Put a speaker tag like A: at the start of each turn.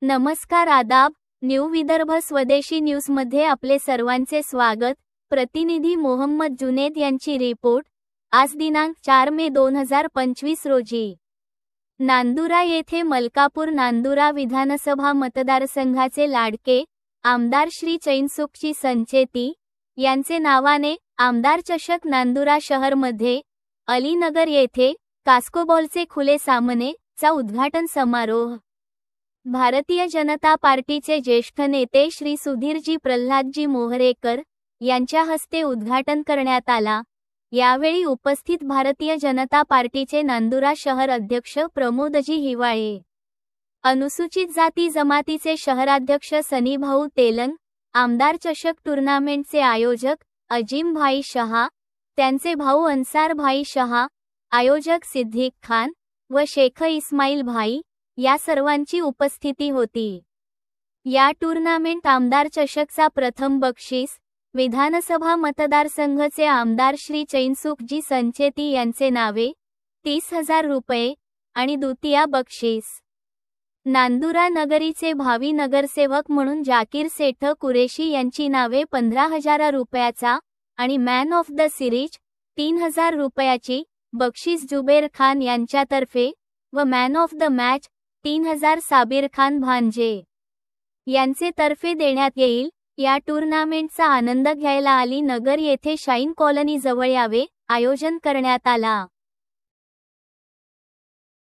A: नमस्कार आदाब, न्यू विदर्भ स्वदेशी न्यूजमध्ये आपले सर्वांचे स्वागत। प्रतिनिधी मोहम्मद जुनेद यांची रिपोर्ट। आज दिनांक 4 मे 2025 रोजी नांदुरा येथे मलकापूर नांदुरा विधानसभा मतदारसंघाचे लाडके आमदार श्री चैनसुखजी संचेती यांचे नावाने आमदार चषक नांदुरा शहरमध्ये अलीनगर येथे कास्कोबॉलचे खुले सामने चा उद्घाटन समारोह भारतीय जनता पार्टीचे ज्येष्ठ नेते श्री सुधीरजी प्रल्हादजी मोहरेकर यांच्या हस्ते उद्घाटन करण्यात आला। यावेळी उपस्थित भारतीय जनता पार्टीचे नांदुरा शहर अध्यक्ष प्रमोदजी हिवाळे, अनुसूचित जाती जमातीचे शहराध्यक्ष सनीभाऊ तेलंग, आमदार चषक टूर्नामेंटचे आयोजक अजीम भाई शहा, त्यांचे भाऊ अन्सार भाई शहा, आयोजक सिद्दीक खान व शेख इस्माईल भाई या सर्वांची उपस्थिती होती। या टूर्नामेंट आमदार चषकचा प्रथम बक्षीस विधानसभा मतदारसंघचे आमदार श्री चैनसुखजी संचेती यांचे नावे 30,000 रुपये आणि द्वितीय बक्षीस नांदुरा नगरीचे भावी नगरसेवक म्हणून जाकीर सेठ कुरेशी यांची नावे 15,000 रुपयाचा आणि मॅन ऑफ द सिरीज 3,000 रुपयाची बक्षीस जुबेर खान यांच्यातर्फे व man of the match 3,000 Sabir Khan भांजे यांचे तर्फे देण्यात येईल। या टूर्नामेंटचा आनंद घ्यायला अली नगर येथे शाईन कॉलनी जवळ यावे आयोजन करण्यात आला।